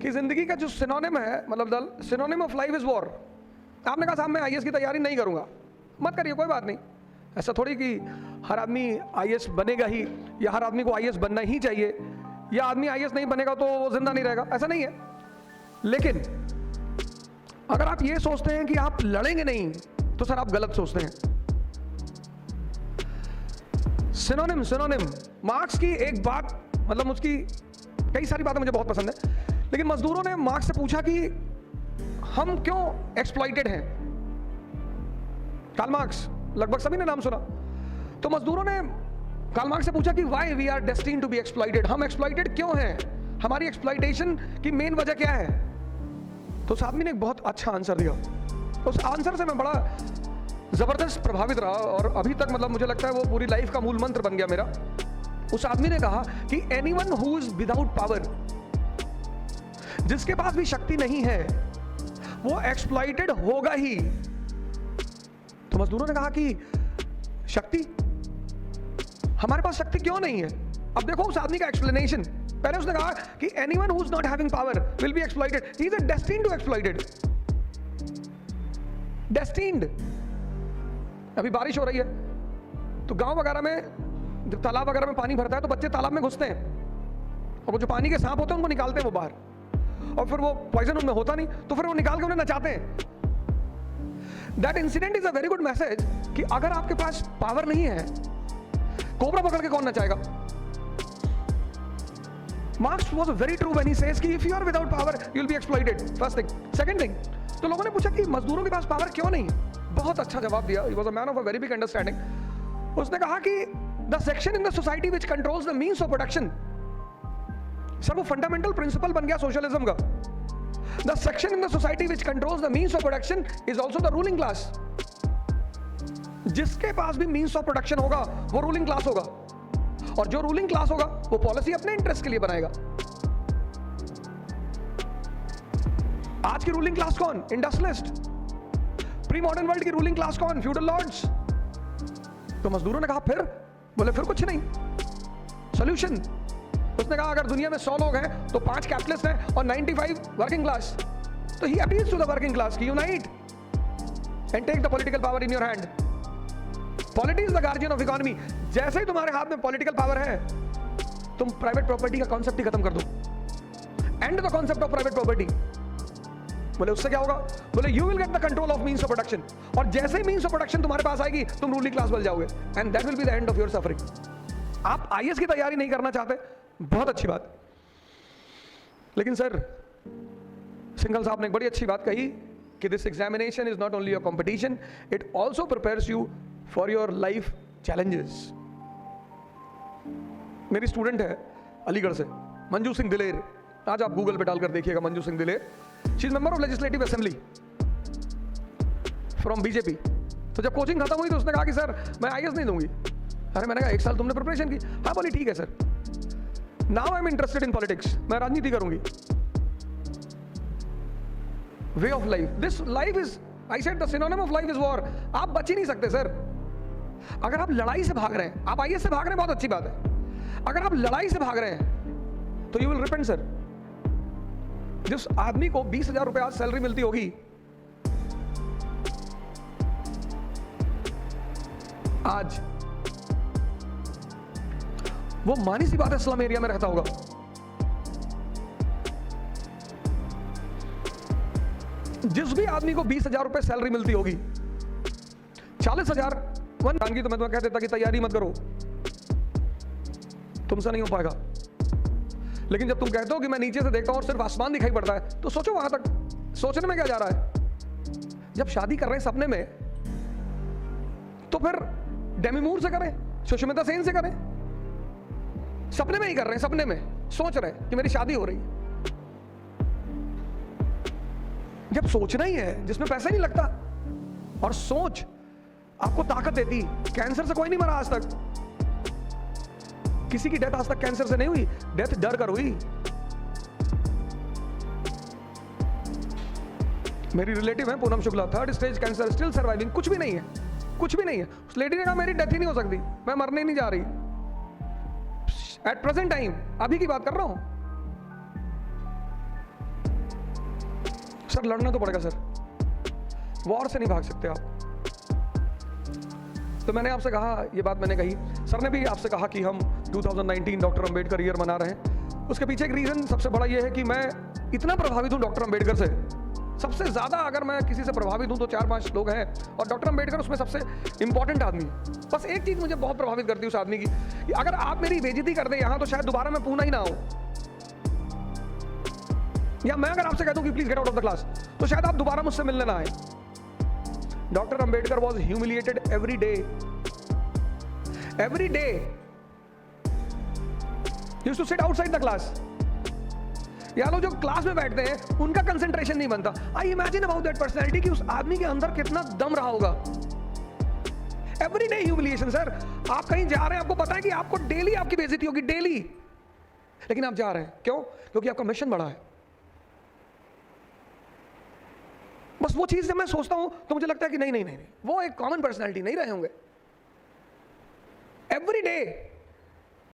कि जिंदगी का जो सिनोनिम है, मतलब synonym of life is war. आपने कहा साहब मैं आईएएस की तैयारी नहीं करूंगा, मत करिए, कोई बात नहीं। ऐसा थोड़ी कि हर आदमी आईएएस बनेगा ही, या हर आदमी को आईएएस बनना ही चाहिए, या आदमी आईएएस नहीं बनेगा तो वो जिंदा नहीं रहेगा, ऐसा नहीं है। लेकिन अगर आप ये सोचते हैं कि आप लड़ेंगे नहीं, तो सर आप गलत सोचते हैं। सिनोनिम मार्क्स की एक बात, मतलब उसकी कई सारी बातें मुझे बहुत पसंद है, लेकिन मजदूरों ने मार्क्स से पूछा कि हम क्यों एक्सप्लॉइटेड हैं। कार्ल मार्क्स, लगभग सभी ने नाम सुना। तो मजदूरों ने कार्ल मार्क्स से पूछा कि why we are destined to be exploited, हम एक्सप्लॉइटेड क्यों हैं, हमारी एक्सप्लॉइटेशन की मेन वजह क्या है। तो उस आदमी ने एक बहुत अच्छा आंसर दिया। उस आंसर से मैं बड़ा जबरदस्त प्रभावित रहा, और अभी तक मतलब मुझे लगता है वो पूरी लाइफ का मूल मंत्र बन गया मेरा। उस आदमी ने कहा कि anyone who is without power, जिसके पास भी शक्ति नहीं है, वो एक्सप्लॉइटेड होगा ही। तो मजदूरों ने कहा कि शक्ति, हमारे पास शक्ति क्यों नहीं है। अब देखो उस आदमी का एक्सप्लेनेशन। पहले उसने कहा कि anyone who is not having power will be exploited, he is destined to exploited. Destined. अभी बारिश हो रही है तो गांव वगैरह में जब तालाब वगैरह में पानी भरता है तो बच्चे तालाब में घुसते हैं, और वो जो पानी के सांप होते हैं उनको निकालते हैं वो बाहर, और फिर वो पॉइजन उनमें होता नहीं तो फिर वो निकाल के उन्हें नचाते हैं। That incident is a very good message कि अगर आपके पास पावर नहीं है, कोबरा पकड़ के कौन नचाएगा। Marx was very true when he says कि if you are without power you will be exploited. First thing. Second thing, तो लोगों ने पूछा कि मजदूरों के पास पावर क्यों नहीं है। बहुत अच्छा जवाब दिया। He was a man of a very big understanding. उसने कहा कि the section in the society which controls the means of production. Sir वो फंडामेंटल प्रिंसिपल बन गया सोशलिज्म का। The section in the society which controls the means of production is also the ruling class. जिसके पास भी means of production होगा वो ruling class होगा, और जो रूलिंग क्लास होगा वो पॉलिसी अपने इंटरेस्ट के लिए बनाएगा। आज की रूलिंग क्लास कौन? इंडस्ट्रियलिस्ट। प्री मॉडर्न वर्ल्ड की रूलिंग क्लास कौन? Feudal lords. तो मजदूरों ने कहा फिर, बोले फिर कुछ नहीं। सॉल्यूशन, उसने कहा अगर दुनिया में 100 लोग हैं तो 5 कैपिटलिस्ट हैं और 95 वर्किंग क्लास। तो he appeals to the working class की unite and take the political power in your hand. Polity is the guardian of economy. जैसे ही तुम्हारे हाथ में पॉलिटिकल पावर है, तुम प्राइवेट प्रॉपर्टी का कॉन्सेप्ट ही खत्म कर दो। And the concept of private property. बोले उससे क्या होगा? बोले you will get the control of means of production, और जैसे ही मींस ऑफ प्रोडक्शन तुम्हारे पास आएगी तुम रूलिंग क्लास बन जाओगे, and that will be the end of your suffering. आप आईएएस की तैयारी नहीं करना चाहते, बहुत अच्छी बात। लेकिन सर सिंघल साहब ने एक बड़ी अच्छी बात कही कि this examination is not only your competition, it also prepares you for your life challenges. मेरी स्टूडेंट है अलीगढ़ से, मंजू सिंह दिलेर। आज आप गूगल पे डालकर देखिएगा मंजू सिंह दिलेर। She is member of legislative assembly from BJP. तो जब कोचिंग खत्म हुई तो उसने कहा कि सर मैं आईएएस नहीं दूंगी। अरे मैंने कहा 1 साल तुमने प्रिपरेशन की? हाँ, बोली ठीक है sir, now I am interested in politics, मैं राजनीति करूंगी। Way of life, this life is, I said the synonym of life is war. आप बच ही नहीं सकते सर। अगर आप लड़ाई से भाग रहे हैं, आप आईएएस से भाग रहे हैं, बहुत अच्छी बात है। अगर आप लड़ाई से भाग रहे हैं तो यू विल रिपेंट सर। जिस आदमी को 20,000 रुपए आज सैलरी मिलती होगी, आज वो मानी सी बात है स्लम एरिया में रहता होगा। जिस भी आदमी को 20,000 रुपए सैलरी मिलती होगी, 40,000 वन की, तो मैं तुम्हें कह देता कि तैयारी मत करो, तुमसे नहीं हो पाएगा। लेकिन जब तुम कहते हो कि मैं नीचे से देखता हूं और सिर्फ आसमान दिखाई पड़ता है, तो सोचो वहां तक सोचने में क्या जा रहा है। जब शादी कर रहे हैं सपने में, तो फिर डेमी मूर से करें, सुष्मिता सेन से करें। सपने में ही कर रहे हैं, सपने में सोच रहे हैं कि मेरी शादी हो रही है। जब सोचना ही है जिसमें पैसा नहीं लगता, और सोच आपको ताकत देती। कैंसर से कोई नहीं मरा आज तक, किसी की डेथ आज तक कैंसर से नहीं हुई, डेथ डर कर हुई। मेरी रिलेटिव है Poonam Shukla, 3rd stage cancer, still surviving. कुछ भी नहीं है, कुछ भी नहीं है। उस लेडी ने कहा मेरी डेथ ही नहीं हो सकती, मैं मरने नहीं जा रही। एट प्रेजेंट टाइम, अभी की बात कर रहा हूं। सर लड़ना तो पड़ेगा सर, वॉर से नहीं भाग सकते आप। तो मैंने आपसे कहा, ये बात मैंने कही, सर ने भी आपसे कहा कि हम 2019 डॉक्टर अंबेडकर ईयर मना रहे हैं। उसके पीछे एक रीज़न सबसे बड़ा ये है कि मैं इतना प्रभावित हूँ डॉक्टर अंबेडकर से। सबसे ज़्यादा अगर मैं किसी से प्रभावित हूँ तो 4-5 लोग हैं, और डॉक्टर अंबेडकर उसमें सबसे इंपॉर्टेंट आदमी है। बस एक चीज़ मुझे बहुत प्रभावित करती है उस आदमी की, कि अगर आप मेरी बेइज्जती कर दें यहाँ तो शायद दोबारा मैं पूना ही ना हो, या मैं अगर आपसे कहता हूँ कि please get out of the class, तो शायद आप दोबारा मुझसे मिलने ना आए। Doctor Ambedkar was humiliated every day, every day. Used to sit outside the class. या लोग जो क्लास में बैठते हैं उनका कंसंट्रेशन नहीं बनता। I imagine about that personality कि उस आदमी के अंदर कितना दम रहा होगा। Every day humiliation. सर आप कहीं जा रहे हैं, आपको पता है कि आपको डेली आपकी बेइज्जती होगी, डेली, लेकिन आप जा रहे हैं क्यों? क्योंकि आपका मिशन बड़ा है। बस वो चीज जब मैं सोचता हूं तो मुझे लगता है कि नहीं, वो एक कॉमन पर्सनैलिटी नहीं रहे होंगे। Every day